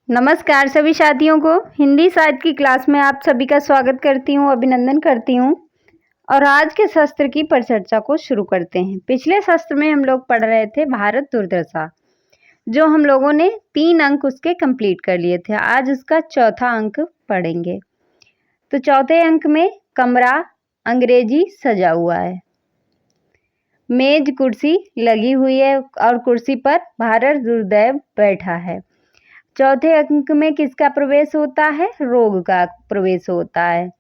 नमस्कार सभी साथियों को। हिंदी साहित्य की क्लास में आप सभी का स्वागत करती हूँ, अभिनंदन करती हूँ। और आज के शस्त्र की परिचर्चा को शुरू करते हैं। पिछले शस्त्र में हम लोग पढ़ रहे थे भारत दुर्दशा, जो हम लोगों ने 3 अंक उसके कंप्लीट कर लिए थे। आज उसका चौथा अंक पढ़ेंगे। तो चौथे अंक में कमरा अंग्रेजी सजा हुआ है, मेज कुर्सी लगी हुई है और कुर्सी पर भारत दुर्दैव बैठा है। चौथे अंक में किसका प्रवेश होता है? रोग का प्रवेश होता है।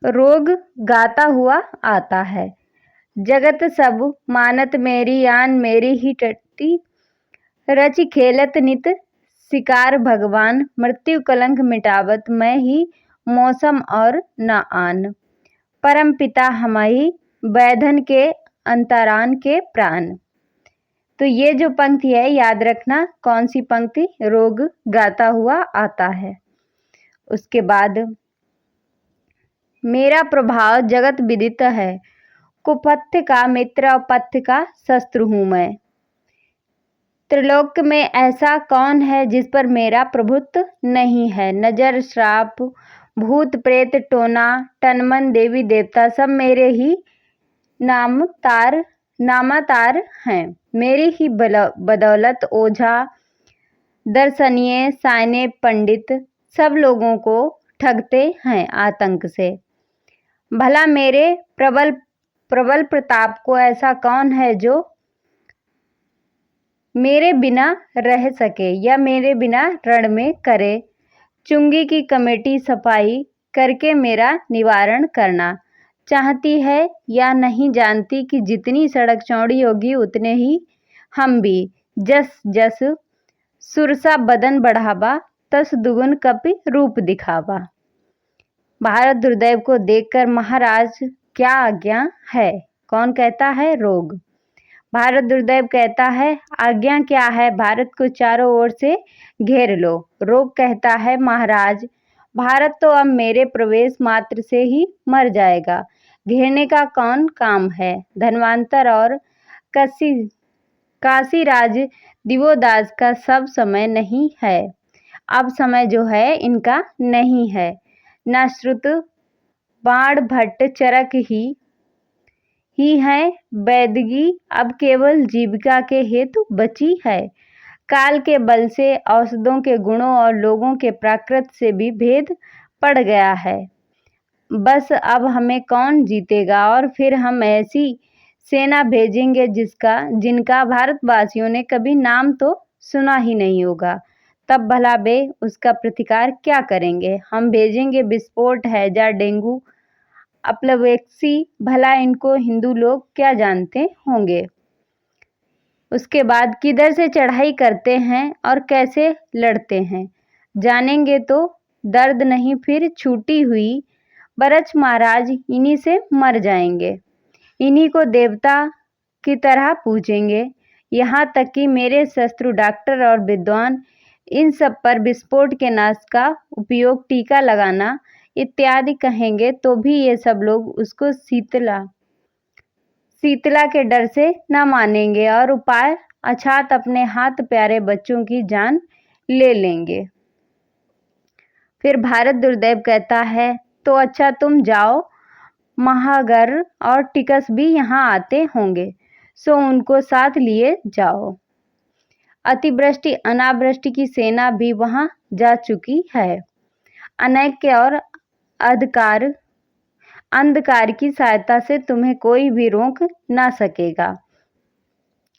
रोग गाता हुआ आता है, जगत सब मानत मेरी आन मेरी ही टट्टी, रचि खेलत नित शिकार भगवान, मृत्यु कलंक मिटावत मैं ही मौसम और न आन, परम पिता हमारी वैधन के अंतरान के प्राण। तो ये जो पंक्ति है याद रखना, कौन सी पंक्ति? रोग गाता हुआ आता है। उसके बाद मेरा प्रभाव जगत विदित है, कुपथ्य का मित्र और पथ्य का शस्त्र हूं मैं, त्रिलोक में ऐसा कौन है जिस पर मेरा प्रभुत्व नहीं है, नजर श्राप भूत प्रेत टोना टनमन देवी देवता सब मेरे ही नामातार हैं, मेरी ही बदौलत ओझा दर्शनीय साइने पंडित सब लोगों को ठगते हैं आतंक से, भला मेरे प्रबल प्रताप को ऐसा कौन है जो मेरे बिना रह सके या मेरे बिना रण में करे, चुंगी की कमेटी सफाई करके मेरा निवारण करना चाहती है या नहीं जानती कि जितनी सड़क चौड़ी होगी उतने ही हम भी, जस जस सुरसा बदन बढ़ावा तस दुगुन कपि रूप दिखावा। भारत दुर्दैव को देखकर महाराज क्या आज्ञा है? कौन कहता है? रोग। भारत दुर्दैव कहता है आज्ञा क्या है? भारत को चारों ओर से घेर लो। रोग कहता है महाराज भारत तो अब मेरे प्रवेश मात्र से ही मर जाएगा, घेरने का कौन काम है? धनवंतर और काशीराज दिवोदास का सब समय नहीं है, अब समय जो है इनका नहीं है, न श्रुत बाण भट्ट चरक ही है वैदगी अब केवल जीविका के हेतु बची है, काल के बल से औषधों के गुणों और लोगों के प्राकृत से भी भेद पड़ गया है, बस अब हमें कौन जीतेगा और फिर हम ऐसी सेना भेजेंगे जिनका भारतवासियों ने कभी नाम तो सुना ही नहीं होगा, तब भला वे उसका प्रतिकार क्या करेंगे? हम भेजेंगे विस्फोट हैजा डेंगू अपलवेक्सी, भला इनको हिंदू लोग क्या जानते होंगे? उसके बाद किधर से चढ़ाई करते हैं और कैसे लड़ते हैं जानेंगे, तो दर्द नहीं फिर छूटी हुई बरछ महाराज इन्हीं से मर जाएंगे, इन्हीं को देवता की तरह पूजेंगे, यहाँ तक कि मेरे शत्रु डॉक्टर और विद्वान इन सब पर विस्फोट के नाश का उपयोग टीका लगाना इत्यादि कहेंगे तो भी ये सब लोग उसको शीतला के डर से न मानेंगे और उपाय अछात अपने हाथ प्यारे बच्चों की जान ले लेंगे। फिर भारत दुर्दैव कहता है तो अच्छा तुम जाओ, महागर और टिकस भी यहाँ आते होंगे, सो उनको साथ लिए जाओ। अतिवृष्टि अनावृष्टि की सेना भी वहां जा चुकी है, अनैक्य और अंधकार की सहायता से तुम्हें कोई भी रोक ना सकेगा।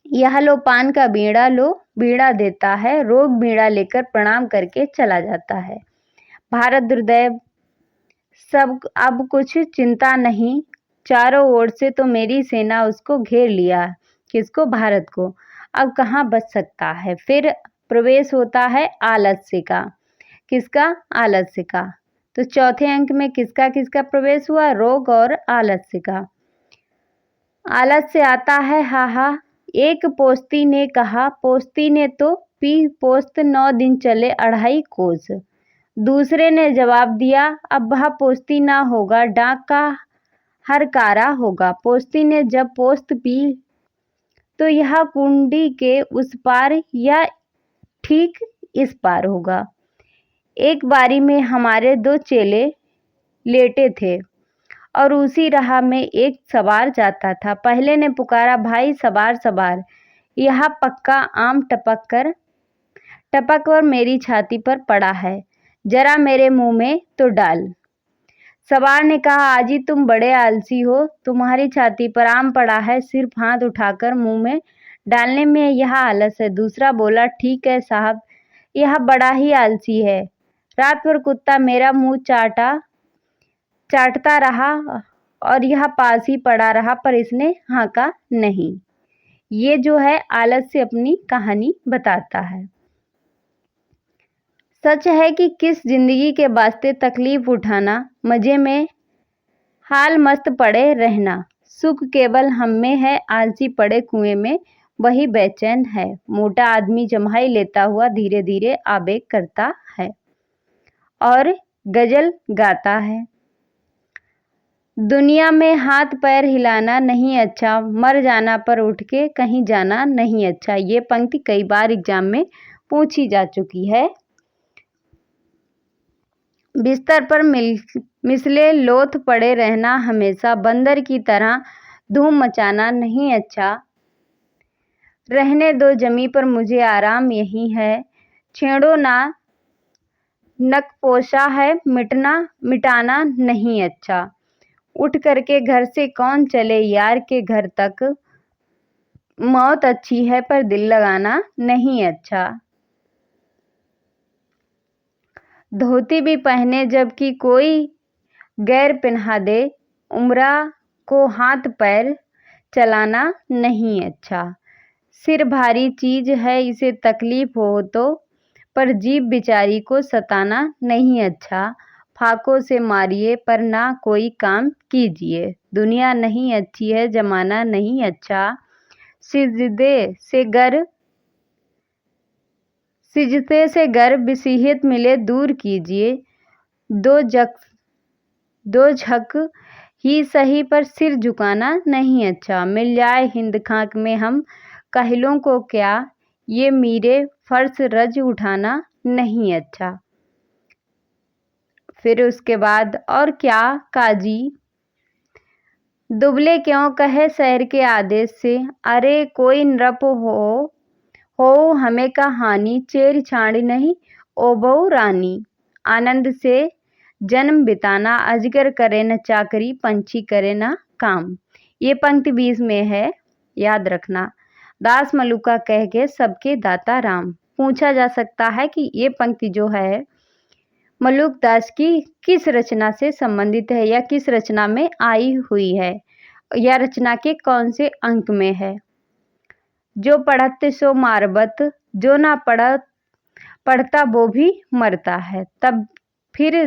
यह लो पान का बीड़ा लो, बीड़ा देता है, रोग बीड़ा लेकर प्रणाम करके चला जाता है। भारत दुर्दैव सब अब कुछ चिंता नहीं, चारों ओर से तो मेरी सेना उसको घेर लिया। किसको? भारत को। अब कहाँ बच सकता है? फिर प्रवेश होता है आलस्य का। किसका? आलस्य का। तो चौथे अंक में किसका किसका प्रवेश हुआ? रोग और आलस्य का। आलस्य आता है हा एक पोस्ती ने कहा, पोस्ती ने तो पी पोस्त 9 दिन चले 2.5 कोस। दूसरे ने जवाब दिया अब वह पोस्ती ना होगा, डाक का हर कारा होगा। पोस्ती ने जब पोस्त पी तो यह कुंडी के उस पार या ठीक इस पार होगा। एक बारी में हमारे 2 चेले लेटे थे और उसी राह में एक सवार जाता था। पहले ने पुकारा, भाई सवार सवार, यह पक्का आम टपक कर मेरी छाती पर पड़ा है, जरा मेरे मुंह में तो डाल। सवार ने कहा, आजी तुम बड़े आलसी हो, तुम्हारी छाती पर आम पड़ा है, सिर्फ हाथ उठाकर मुंह में डालने में यह आलस है। दूसरा बोला, ठीक है साहब, यह बड़ा ही आलसी है। रात भर कुत्ता मेरा मुंह चाटता रहा और यह पास ही पड़ा रहा, पर इसने हाँका नहीं। ये जो है आलस से अपनी कहानी बताता है। सच है कि किस जिंदगी के वास्ते तकलीफ उठाना, मजे में हाल मस्त पड़े रहना। सुख केवल हम में है, आलसी पड़े कुएं में वही बेचैन है। मोटा आदमी जम्हाई लेता हुआ धीरे धीरे आवेग करता है और गजल गाता है। दुनिया में हाथ पैर हिलाना नहीं अच्छा, मर जाना पर उठ के कहीं जाना नहीं अच्छा। ये पंक्ति कई बार एग्जाम में पूछी जा चुकी है। बिस्तर पर मिसले लोथ पड़े रहना हमेशा, बंदर की तरह धूम मचाना नहीं अच्छा। रहने दो जमी पर मुझे आराम यही है, छेड़ो ना नकपोशा है, मिटाना नहीं अच्छा। उठ करके घर से कौन चले यार के घर तक, मौत अच्छी है पर दिल लगाना नहीं अच्छा। धोती भी पहने जबकि कोई गैर पहना दे, उम्रा को हाथ पैर चलाना नहीं अच्छा। सिर भारी चीज है इसे तकलीफ हो तो, पर जीभ बिचारी को सताना नहीं अच्छा। फाकों से मारिए पर ना कोई काम कीजिए, दुनिया नहीं अच्छी है जमाना नहीं अच्छा। सिजदे से गर बिसीहत मिले दूर कीजिए, दो झक ही सही पर सिर झुकाना नहीं अच्छा। मिल जाए हिंद खाक में हम काहिलों को क्या, ये मीरे फर्श रज उठाना नहीं अच्छा। फिर उसके बाद, और क्या काजी दुबले क्यों कहे शहर के आदेश से, अरे कोई नृप हो हमें कहानी, चेर छाड़ी नहीं ओ बहु रानी। आनंद से जन्म बिताना, अजगर करे न चाकरी, पंछी करे न काम। ये पंक्ति 20 में है, याद रखना। दास मलुका कह के सबके दाता राम। पूछा जा सकता है कि ये पंक्ति जो है मलुक दास की किस रचना से संबंधित है या किस रचना में आई हुई है, या रचना के कौन से अंक में है। जो पढ़त सो मारबत, जो ना पढ़ता वो भी मरता है। तब फिर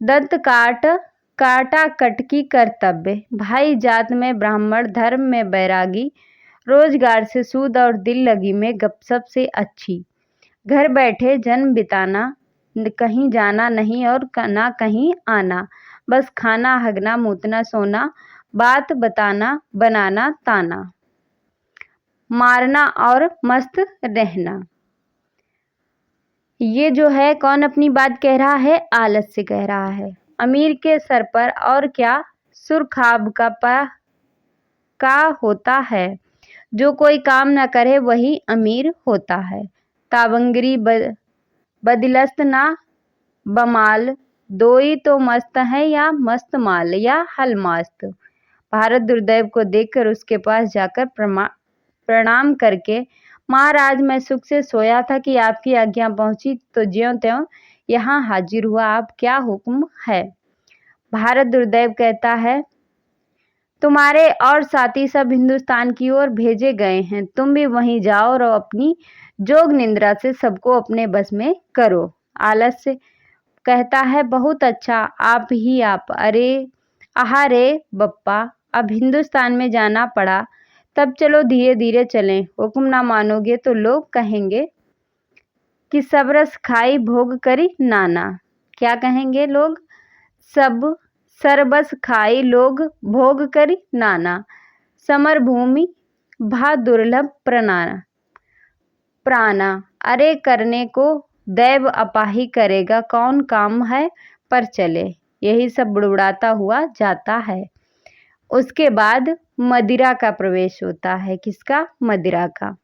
दंत काटा कटकी कर्तव्य, भाई जात में ब्राह्मण, धर्म में बैरागी, रोजगार से सूद और दिल लगी में गपसप से अच्छी। घर बैठे जन्म बिताना, कहीं जाना नहीं और ना कहीं आना, बस खाना हगना मूतना सोना, बात बताना बनाना ताना, मारना और मस्त रहना। ये जो है कौन अपनी बात कह रहा है, आलस से कह रहा है। अमीर के सर पर और क्या सुरखाब का होता है, जो कोई काम न करे वही अमीर होता है। तावंगरी बदिलस्त ना बमाल, दोई तो मस्त है या मस्त माल या हलमास्त। भारत दुर्दैव को देखकर उसके पास जाकर प्रणाम करके, महाराज मैं सुख से सोया था कि आपकी आज्ञा पहुंची तो ज्यों त्यों यहाँ हाजिर हुआ, आप क्या हुक्म है। भारत दुर्दैव कहता है, तुम्हारे और साथी सब हिंदुस्तान की ओर भेजे गए हैं, तुम भी वहीं जाओ और अपनी जोग निंद्रा से सबको अपने बस में करो। आलस से कहता है, बहुत अच्छा, आप ही आप, अरे बप्पा, अब हिंदुस्तान में जाना पड़ा, तब चलो धीरे धीरे चलें, हुक्म ना मानोगे तो लोग कहेंगे कि सब रस खाई भोग करी नाना। क्या कहेंगे लोग, सब सरबस खाई लोग भोग करी नाना, समर भूमि भा दुर्लभ प्राणा। अरे करने को दैव अपाही करेगा, कौन काम है पर चले। यही सब बुड़बुड़ाता हुआ जाता है। उसके बाद मदिरा का प्रवेश होता है। किसका? मदिरा का।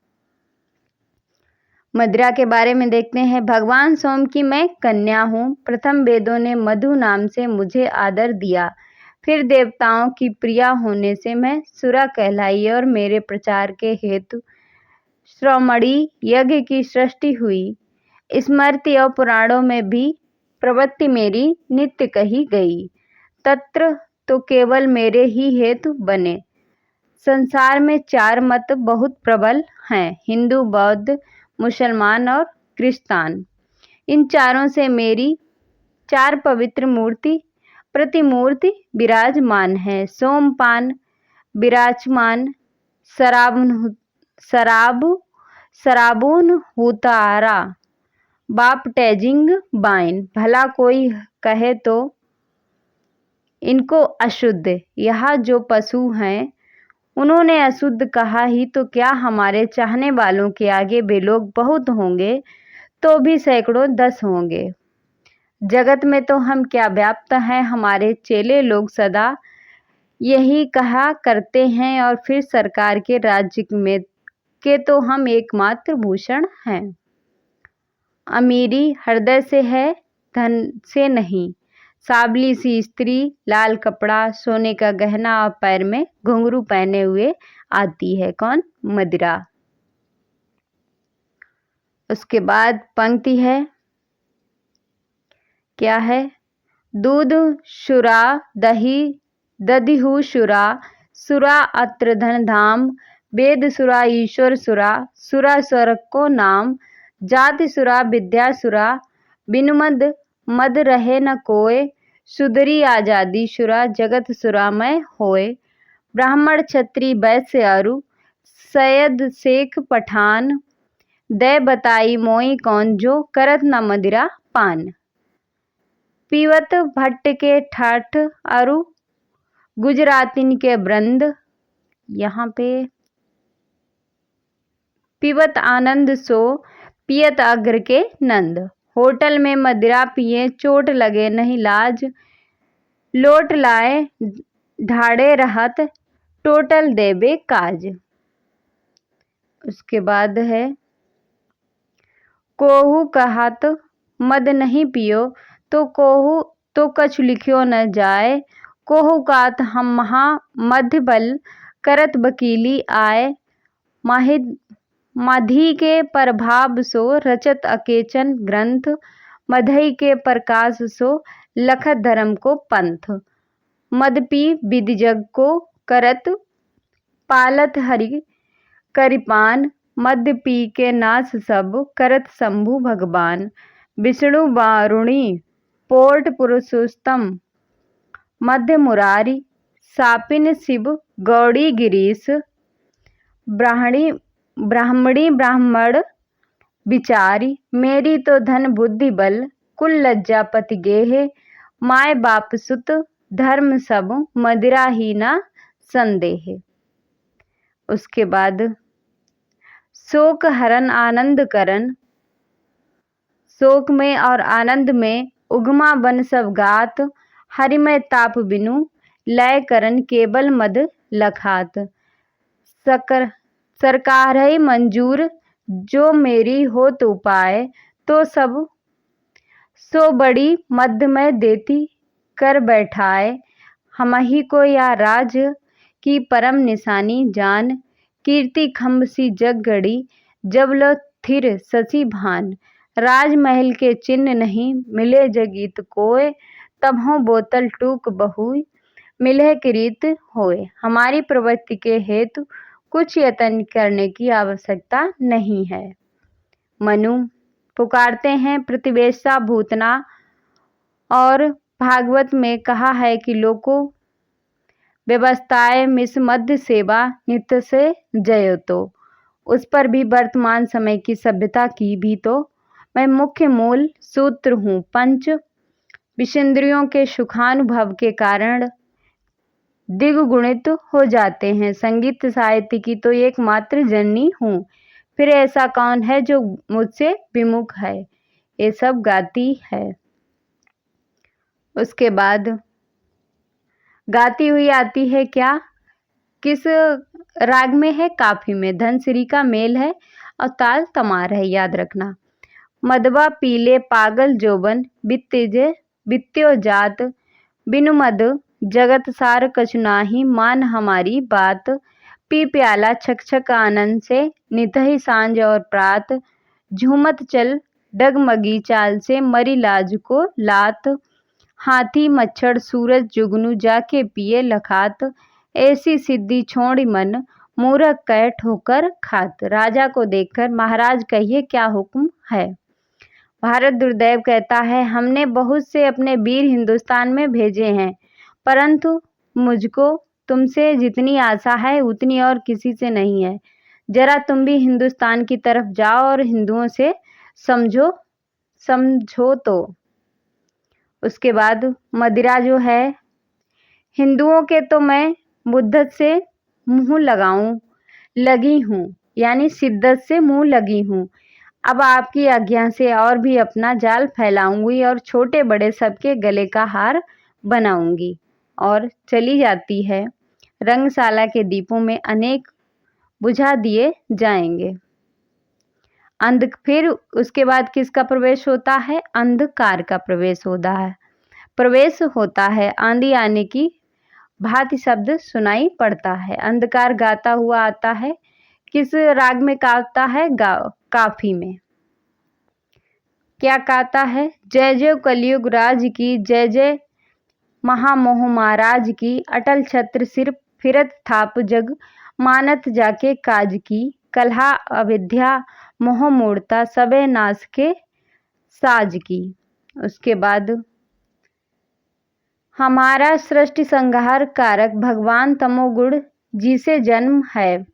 मदिरा के बारे में देखते हैं। भगवान सोम की मैं कन्या हूँ। प्रथम वेदों ने मधु नाम से मुझे आदर दिया। फिर देवताओं की प्रिया होने से मैं सुरा कहलाई और मेरे प्रचार के हेतु श्रवणि यज्ञ की सृष्टि हुई। स्मृति और पुराणों में भी प्रवृत्ति मेरी नित्य कही गई। तत्र तो केवल मेरे ही हेतु बने। संसार में 4 मत बहुत प्रबल हैं, हिंदू, बौद्ध, मुसलमान और क्रिस्तान। इन चारों से मेरी 4 पवित्र मूर्ति प्रतिमूर्ति विराजमान है। सोमपान विराजमान, शराबून हुतारा, बाप्टाइजिंग वाइन। भला कोई कहे तो इनको अशुद्ध, यहाँ जो पशु हैं उन्होंने अशुद्ध कहा ही तो क्या, हमारे चाहने वालों के आगे वे लोग बहुत होंगे तो भी सैकड़ों 10 होंगे। जगत में तो हम क्या व्याप्त हैं, हमारे चेले लोग सदा यही कहा करते हैं। और फिर सरकार के राज्य में के तो हम एकमात्र भूषण हैं। अमीरी हृदय से है, धन से नहीं। सावली सी स्त्री, लाल कपड़ा, सोने का गहना और पैर में घुंघरू पहने हुए आती है। कौन? मदिरा। उसके बाद पंक्ति है, क्या है? दूध शुरा दही दधिहु शुरा, सुरा अत्र धन धाम, वेद सुरा ईश्वर सुरा, सुरा स्वर्ग को नाम, जाति सुरा विद्या सुरा, बिनु मद रहे न कोय, सुधरी आजादी शुरा, जगत सुरामय होय। ब्राह्मण क्षत्रि वैश्य अरु, सैयद शेख पठान, दे बताई मोई कौन जो, करत न मदिरा पान। पीवत भट्ट के ठाठ अरु, गुजरातिन के वृंद। यहाँ पे पीवत आनंद सो, पियत अग्र के नंद। होटल में मदिरा पिए, चोट लगे नहीं लाज, लोट लाए ढाड़े रहत, टोटल देबे काज। उसके बाद है, कोहू कहात मद नहीं पियो, तो कोहू तो कछु लिखियो न जाए, कोहू कात हम महा मध्य बल, करत वकीली आए। माधी के प्रभाव सो रचत अकेचन ग्रंथ, मधई के प्रकाश सो लखत धर्म को पंथ। मद पी विधि जग को करत, पालत हरि करिपान, मद पी के नाश सब करत शंभु भगवान। विष्णु वारुणी पोर्ट पुरुषोत्तम, मध्य मुरारी, सापिन शिव गौड़ी गिरीश, ब्राह्मणी ब्राह्मण विचारी, मेरी तो धन बुद्धि बल, कुल लज्जा पति गेहे, माय बाप सुत धर्म सब, मदिरा ही ना संदेह। उसके बाद शोक हरण आनंद करण, शोक में और आनंद में उगमा बन सब गात, हरिमय ताप बिनु लय करन केवल मद लखात। सरकार है मंजूर जो मेरी हो तो उपाय, तो सब सो बड़ी मध्य में देती कर बैठाए। हमही को या राज की परम निशानी जान, कीर्ति खम्भ सी जग गड़ी, जब लो थिर शशि भान। राजमहल के चिन्ह नहीं मिले जगीत कोय, तब हो बोतल टूक बहु मिले किरीत होए। हमारी प्रवृत्ति के हेतु कुछ यत्न करने की आवश्यकता नहीं है। मनु पुकारते हैं प्रतिवेशा भूतना, और भागवत में कहा है कि लोको व्यवस्थाएं मिस मध्य सेवा नित्य से जयो। तो उस पर भी वर्तमान समय की सभ्यता की भी तो मैं मुख्य मूल सूत्र हूँ। पंच विषेंद्रियों के सुखानुभव के कारण द्विगुणित हो जाते हैं। संगीत साहित्य की तो एकमात्र जननी हूँ, फिर ऐसा कौन है जो मुझसे विमुख है। ये सब गाती है। उसके बाद गाती हुई आती है क्या, किस राग में है, काफी में। धनसिरी का मेल है और ताल तमार है, याद रखना। मदवा पीले पागल जोबन बित्यो जात, बिनु मद जगत सार कछु नाही, मान हमारी बात। पी प्याला छक छक आनंद से, नितहि सांझ और प्रात। झूमत चल डगमगी चाल से, मरी लाज को लात। हाथी मच्छर सूरज जुगनू, जाके पिए लखात। ऐसी सिद्धि छोड़ी मन, मूरख कह ठोकर खात। राजा को देखकर महाराज कहिए क्या हुक्म है। भारत दुर्दैव कहता है, हमने बहुत से अपने वीर हिंदुस्तान में भेजे हैं, परंतु मुझको तुमसे जितनी आशा है उतनी और किसी से नहीं है। जरा तुम भी हिंदुस्तान की तरफ जाओ और हिंदुओं से समझो तो। उसके बाद मदिरा जो है, हिंदुओं के तो मैं मुद्दत से मुंह लगी हूँ, यानी शिद्दत से मुंह लगी हूँ। अब आपकी आज्ञा से और भी अपना जाल फैलाऊंगी और छोटे बड़े सबके गले का हार बनाऊंगी। और चली जाती है। रंगशाला के दीपों में अनेक बुझा दिए जाएंगे। फिर उसके बाद किसका प्रवेश होता है, अंधकार का प्रवेश होता है। आंधी आने की भांति शब्द सुनाई पड़ता है। अंधकार गाता हुआ आता है, किस राग में गाता है, काफी में। क्या गाता है, जय जय कलयुग राज की, जय जय महामोह महाराज की। अटल छत्र सिर फिरत थाप जग, मानत जाके काज की। कलहा अविद्या मोह मूर्ता, सबे नाश के साज की। उसके बाद हमारा सृष्टि संहार कारक भगवान तमोगुण जी से जन्म है।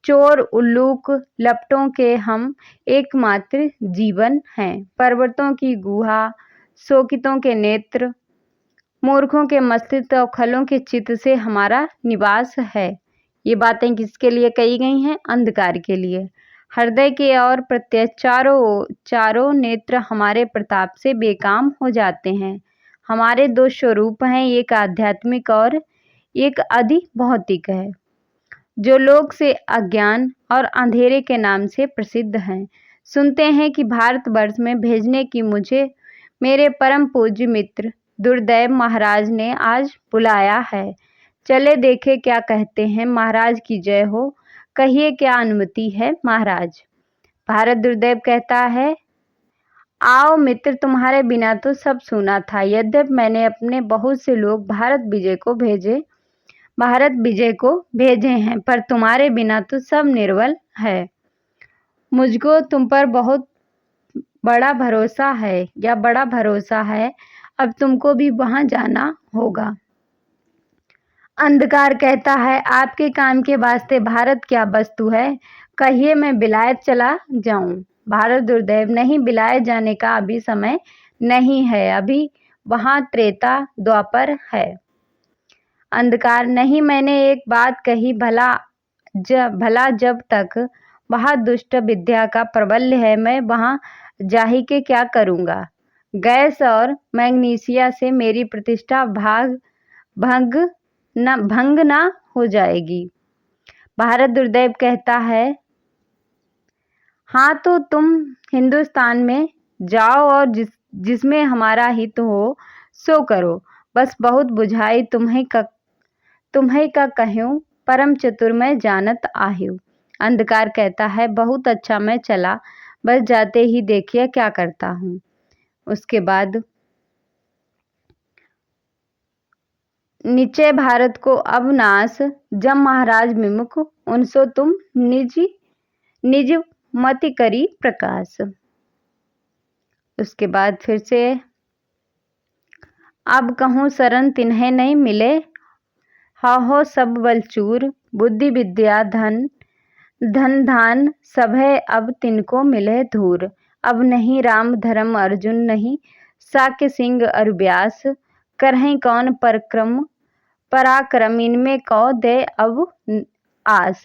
चोर उल्लूक लपटों के हम एकमात्र जीवन हैं। पर्वतों की गुहा, शोकितों के नेत्र, मूर्खों के मस्तिष्क और खलों के चित्त से हमारा निवास है। ये बातें किसके लिए कही गई हैं, अंधकार के लिए। हृदय के और प्रत्यक्ष चारों नेत्र हमारे प्रताप से बेकाम हो जाते हैं। हमारे दो स्वरूप हैं, एक आध्यात्मिक और एक अधिभौतिक है, जो लोक से अज्ञान और अंधेरे के नाम से प्रसिद्ध हैं। सुनते हैं कि भारतवर्ष में भेजने की मुझे मेरे परम पूज्य मित्र दुर्दैव महाराज ने आज बुलाया है। चले देखे क्या कहते हैं। महाराज की जय हो। कहिए क्या अनुमति है महाराज। भारत दुर्दैव कहता है, आओ मित्र, तुम्हारे बिना तो सब सुना था। यद्यपि मैंने अपने बहुत से लोग भारत विजय को भेजे हैं, पर तुम्हारे बिना तो सब निर्बल है। मुझको तुम पर बहुत बड़ा भरोसा है। अब तुमको भी वहां जाना होगा। अंधकार कहता है, आपके काम के वास्ते भारत क्या वस्तु है, कहिए मैं विलायत चला जाऊं। भारत दुर्दैव, नहीं, विलायत जाने का अभी समय नहीं है, अभी वहां त्रेता द्वापर है। अंधकार, नहीं, मैंने एक बात कही, भला जब तक वहां दुष्ट विद्या का प्रबल्य है, मैं वहां जाही के क्या करूंगा। गैस और मैग्नीशिया से मेरी प्रतिष्ठा भंग ना हो जाएगी। भारत दुर्दैव कहता है, हाँ, तो तुम हिंदुस्तान में जाओ और जिसमें हमारा हित हो सो करो। बस बहुत बुझाई तुम्हें का कहूँ, परम चतुर मैं जानत आह्यू। अंधकार कहता है, बहुत अच्छा, मैं चला, बस जाते ही देखिए क्या करता हूँ। उसके बाद नीचे भारत को अब नाश, जब महाराज विमुख, उनसो तुम निज मति करी प्रकाश। उसके बाद फिर से, अब कहूँ शरण तिन्हें नहीं मिले, हो सब बलचूर। बुद्धि विद्या धन धान, सब है अब तिनको मिले धूर। अब नहीं राम धर्म अर्जुन नहीं, शाक्य सिंह अरु व्यास, करहिं कौन पराक्रम इनमें कौ दे अब आस।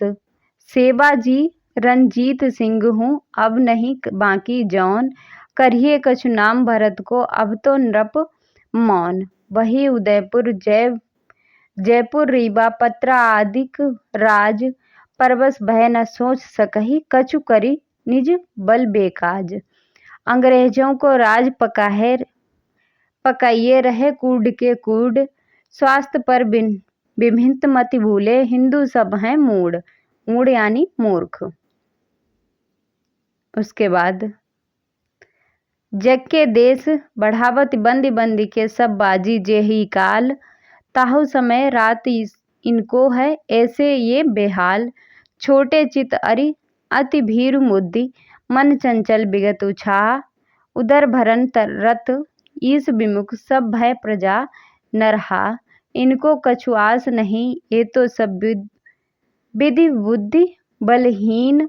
सेवाजी रंजीत सिंह हूँ अब नहीं बाकी जौन, करिए कछु नाम भरत को अब तो नृप मौन। वही उदयपुर जयपुर रीवा पत्रा आदिक राज, परबस भय न सोच सकही कछु करी निज बल बेकाज। अंग्रेजों को राज पकाइए रहे कूड के कूड, स्वास्थ्य पर विभिन्न मति भूले हिंदू सब हैं मूढ़। मूढ़ यानी मूर्ख। उसके बाद जग के देश बढ़ावत बंदी बंदी के सब बाजी जेही काल, ताहु समय रात इनको है ऐसे ये बेहाल। छोटे चित अति भीरु मुद्दी, मन चंचल बिगत उछाह। उदर भरन रत ईश विमुख, सब भय प्रजा न रहा। इनको कछु आस नहीं ये तो सब विधि बुद्धि बलहीन,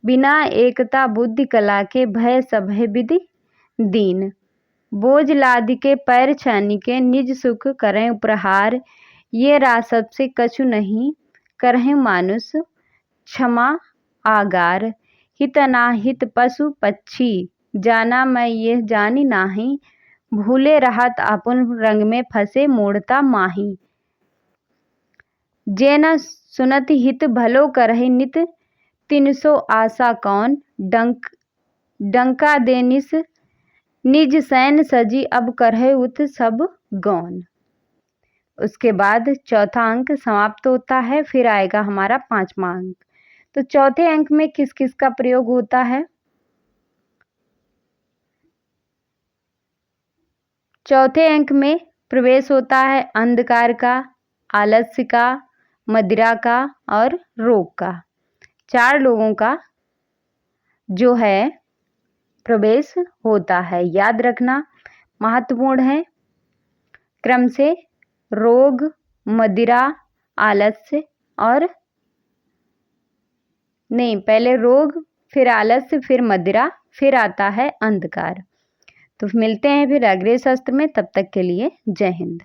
बिना एकता बुद्धि कला के भय सब है विधि दीन। बोझ लाद के पैर छानी के निज सुख करें उपहार, ये रासत से कछु नहीं करें मानुष क्षमा आगार। हित अनाहित पशु पक्षी, जाना मैं ये जानी नाही। भूले रहत अपन रंग में फंसे मूढ़ता माही। जे न सुनत हित भलो करहि नित, तिनसो आशा कौन। डंका दे निज सैन सजी, अब करहे उत सब गौन। उसके बाद चौथा अंक समाप्त होता है। फिर आएगा हमारा 5वां अंक। तो चौथे अंक में किस किस का प्रयोग होता है? चौथे अंक में प्रवेश होता है अंधकार का, आलस्य का, मदिरा का और रोग का। 4 लोगों का जो है प्रवेश होता है, याद रखना महत्वपूर्ण है। क्रम से रोग, मदिरा, आलस्य और नहीं, पहले रोग फिर आलस्य फिर मदिरा फिर आता है अंधकार। तो मिलते हैं फिर अगले सत्र में, तब तक के लिए जय हिंद।